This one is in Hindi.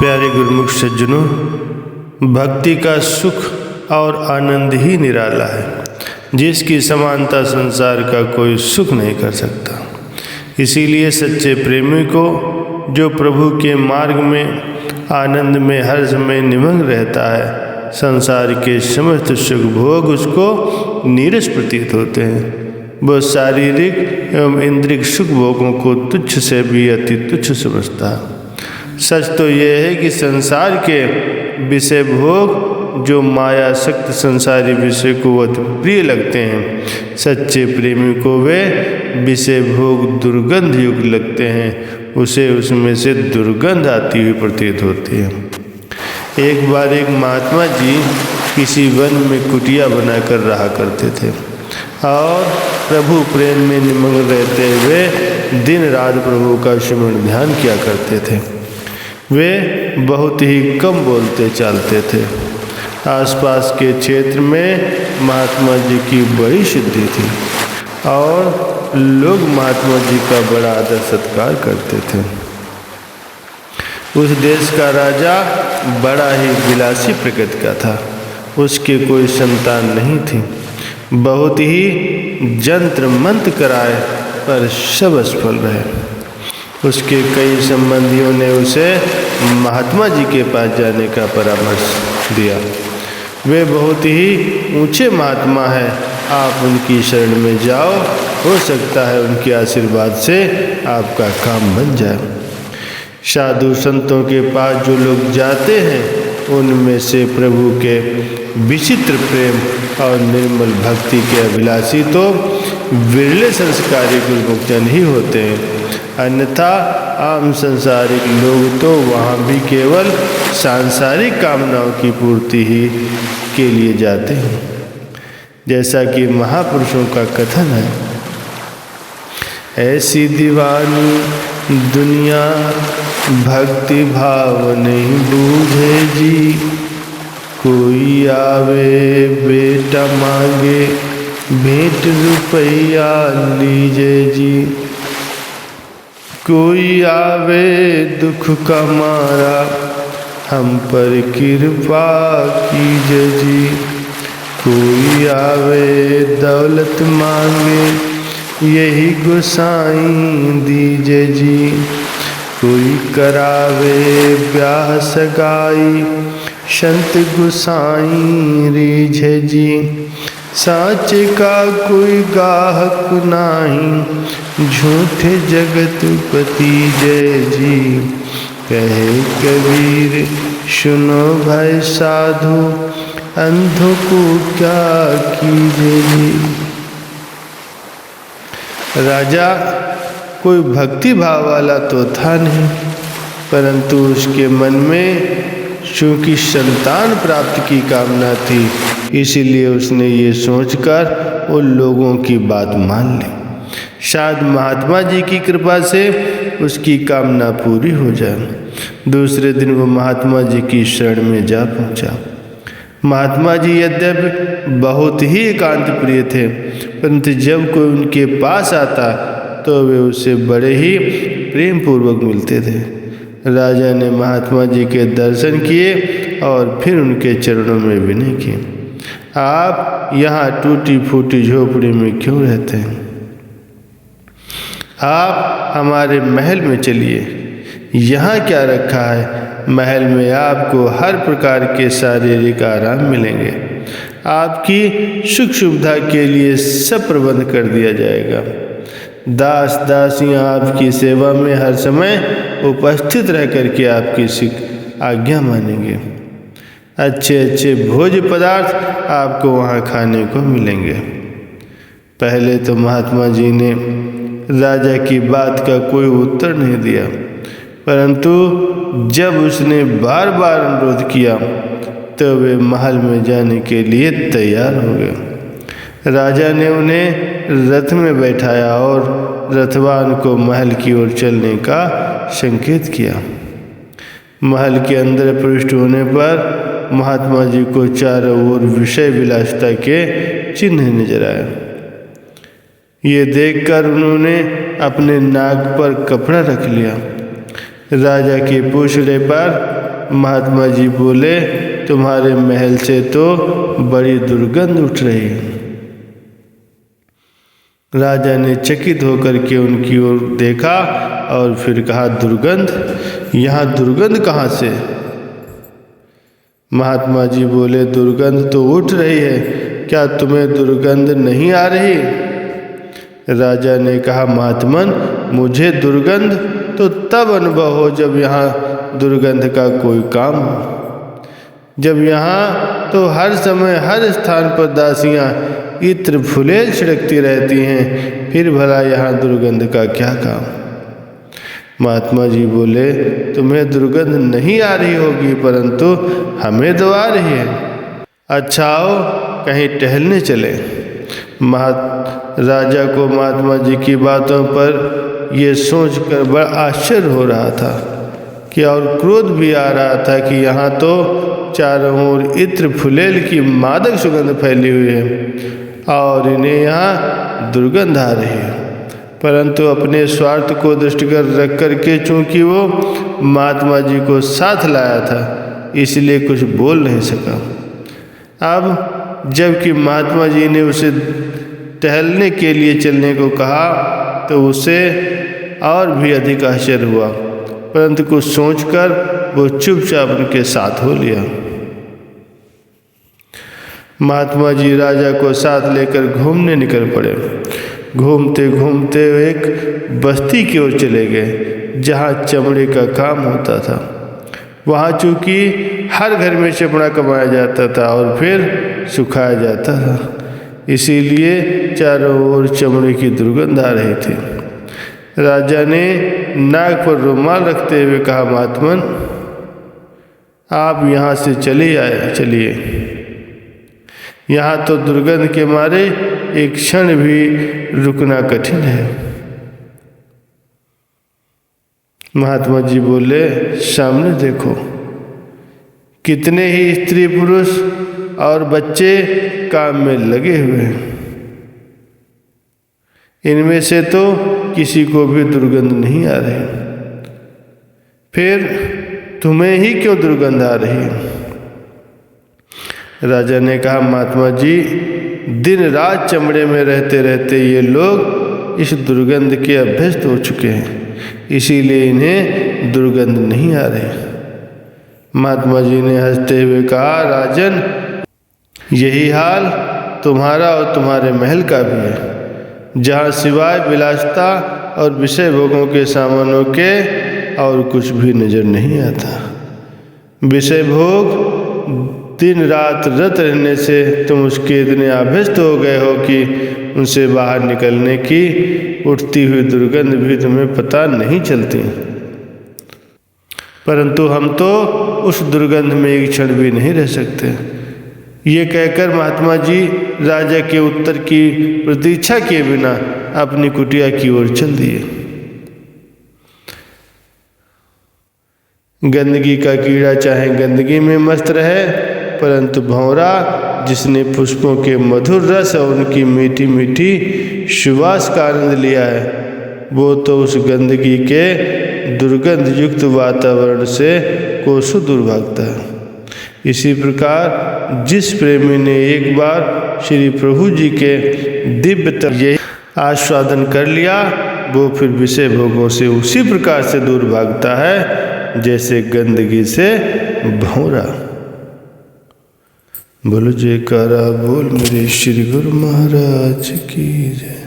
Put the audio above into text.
प्यारे गुरुमुख सज्जनों, भक्ति का सुख और आनंद ही निराला है, जिसकी समानता संसार का कोई सुख नहीं कर सकता। इसीलिए सच्चे प्रेमी को, जो प्रभु के मार्ग में आनंद में हर समय निमग्न रहता है, संसार के समस्त सुख भोग उसको नीरस प्रतीत होते हैं। वह शारीरिक एवं इंद्रिय सुख भोगों को तुच्छ से भी अति तुच्छ समझता है। सच तो यह है कि संसार के विषय भोग जो माया शक्त संसारी विषय को अति प्रिय लगते हैं, सच्चे प्रेमी को वे विषय भोग दुर्गंध युक्त लगते हैं, उसे उसमें से दुर्गंध आती हुई प्रतीत होती है। एक बार एक महात्मा जी किसी वन में कुटिया बनाकर रहा करते थे और प्रभु प्रेम में निमग्न रहते हुए दिन रात प्रभु का सिमरन ध्यान किया करते थे। वे बहुत ही कम बोलते चालते थे। आसपास के क्षेत्र में महात्मा जी की बड़ी सिद्धि थी और लोग महात्मा जी का बड़ा आदर सत्कार करते थे। उस देश का राजा बड़ा ही विलासी प्रकृति का था। उसके कोई संतान नहीं थी। बहुत ही जंत्र मंत्र कराए पर सब असफल रहे। उसके कई संबंधियों ने उसे महात्मा जी के पास जाने का परामर्श दिया। वे बहुत ही ऊंचे महात्मा हैं, आप उनकी शरण में जाओ, हो सकता है उनके आशीर्वाद से आपका काम बन जाए। साधु संतों के पास जो लोग जाते हैं, उनमें से प्रभु के विचित्र प्रेम और निर्मल भक्ति के अभिलाषी तो विरले संस्कारी गुरुमुखजन ही होते हैं। अन्यथा आम संसारिक लोग तो वहाँ भी केवल सांसारिक कामनाओं की पूर्ति ही के लिए जाते हैं। जैसा कि महापुरुषों का कथन है, ऐसी दीवानी दुनिया भक्ति भाव नहीं बूझे जी। कोई आवे बेटा मांगे भेंट रुपया लीजे जी। कोई आवे दुख का मारा हम पर कृपा कीजे जी। कोई आवे दौलत मांगे यही गोसाई दीजे जी। कोई करावे ब्याह सगाई संत गोसाई रीझे जी। साँच का कोई गाहक नाही झूठे जगत पति जय जी। कहे कबीर सुनो भाई साधु अंधों को क्या कीजे जी। राजा कोई भक्ति भाव वाला तो था नहीं, परंतु उसके मन में चूँकि संतान प्राप्ति की कामना थी, इसीलिए उसने ये सोचकर उन लोगों की बात मान ली। शायद महात्मा जी की कृपा से उसकी कामना पूरी हो जाए। दूसरे दिन वो महात्मा जी की शरण में जा पहुंचा। महात्मा जी यद्यपि बहुत ही एकांत प्रिय थे, परंतु जब कोई उनके पास आता तो वे उससे बड़े ही प्रेम पूर्वक मिलते थे। राजा ने महात्मा जी के दर्शन किए और फिर उनके चरणों में विनय की, आप यहाँ टूटी फूटी झोपड़ी में क्यों रहते हैं? आप हमारे महल में चलिए। यहाँ क्या रखा है? महल में आपको हर प्रकार के शारीरिक आराम मिलेंगे। आपकी सुख सुविधा के लिए सब प्रबंध कर दिया जाएगा। दास दासियाँ आपकी सेवा में हर समय उपस्थित रह कर के आपकी आज्ञा मानेंगे। अच्छे अच्छे भोज्य पदार्थ आपको वहाँ खाने को मिलेंगे। पहले तो महात्मा जी ने राजा की बात का कोई उत्तर नहीं दिया, परंतु जब उसने बार बार अनुरोध किया तो वे महल में जाने के लिए तैयार हो गए। राजा ने उन्हें रथ में बैठाया और रथवान को महल की ओर चलने का संकेत किया। महल के अंदर प्रविष्ट होने पर महात्मा जी को चारों ओर विषय विलासिता के चिन्ह नजर आए। ये देखकर उन्होंने अपने नाक पर कपड़ा रख लिया। राजा के पूछने पर महात्मा जी बोले, तुम्हारे महल से तो बड़ी दुर्गंध उठ रही है। राजा ने चकित होकर के उनकी ओर देखा और फिर कहा, दुर्गंध? यहाँ दुर्गंध कहाँ से? महात्मा जी बोले, दुर्गंध तो उठ रही है, क्या तुम्हें दुर्गंध नहीं आ रही? राजा ने कहा, महात्मन, मुझे दुर्गंध तो तब अनुभव हो जब यहाँ दुर्गंध का कोई काम हो। जब यहाँ तो हर समय हर स्थान पर दासियाँ इत्र फुलेल छिड़कती रहती हैं, फिर भला यहाँ दुर्गंध का क्या काम? महात्मा जी बोले, तुम्हें दुर्गंध नहीं आ रही होगी, परंतु हमें तो आ रही है। अच्छा आओ कहीं टहलने चले। राजा को महात्मा जी की बातों पर यह सोचकर बड़ा आश्चर्य हो रहा था कि और क्रोध भी आ रहा था कि यहाँ तो चारों ओर इत्र फुलेल की मादक सुगंध फैली हुई है और इन्हें यहाँ दुर्गंध आ रही है। परंतु अपने स्वार्थ को दृष्टिगत रख करके चूंकि वो महात्मा जी को साथ लाया था, इसलिए कुछ बोल नहीं सका। अब जबकि महात्मा जी ने उसे टहलने के लिए चलने को कहा तो उसे और भी अधिक आश्चर्य हुआ, परंतु कुछ सोचकर वो चुपचाप उनके साथ हो लिया। महात्मा जी राजा को साथ लेकर घूमने निकल पड़े। घूमते घूमते एक बस्ती की ओर चले गए जहाँ चमड़े का काम होता था। वहाँ चूँकि हर घर में चमड़ा कमाया जाता था और फिर सुखाया जाता था, इसीलिए चारों ओर चमड़े की दुर्गंध आ रही थी। राजा ने नाक पर रुमाल रखते हुए कहा, महात्मन, आप यहाँ से चलिए। यहाँ तो दुर्गंध के मारे एक क्षण भी रुकना कठिन है। महात्मा जी बोले, सामने देखो, कितने ही स्त्री पुरुष और बच्चे काम में लगे हुए हैं। इनमें से तो किसी को भी दुर्गंध नहीं आ रही, फिर तुम्हें ही क्यों दुर्गंध आ रही है? राजा ने कहा, महात्मा जी, दिन रात चमड़े में रहते रहते ये लोग इस दुर्गंध के अभ्यस्त हो चुके हैं, इसीलिए इन्हें दुर्गंध नहीं आ रही। महात्मा जी ने हंसते हुए कहा, राजन, यही हाल तुम्हारा और तुम्हारे महल का भी है, जहाँ सिवाय विलासिता और विषय भोगों के सामानों के और कुछ भी नजर नहीं आता। विषय भोग दिन रात रत रहने से तुम उसके इतने अभ्यस्त हो गए हो कि उनसे बाहर निकलने की उठती हुई दुर्गंध भी तुम्हें पता नहीं चलती। परंतु हम तो उस दुर्गंध में एक क्षण भी नहीं रह सकते। ये कहकर महात्मा जी राजा के उत्तर की प्रतीक्षा किए बिना अपनी कुटिया की ओर चल दिए। गंदगी का कीड़ा चाहे गंदगी में मस्त रहे, परंतु भंवरा जिसने पुष्पों के मधुर रस और उनकी मीठी मीठी सुवास का आनंद लिया है, वो तो उस गंदगी के दुर्गंध युक्त वातावरण से कोसों दूर भागता है। इसी प्रकार जिस प्रेमी ने एक बार श्री प्रभु जी के दिव्य तत्व आस्वादन कर लिया, वो फिर विषय भोगों से उसी प्रकार से दूर भागता है जैसे गंदगी से भंवरा। बोलो जयकारा बोल मेरे श्री गुरु महाराज की जय।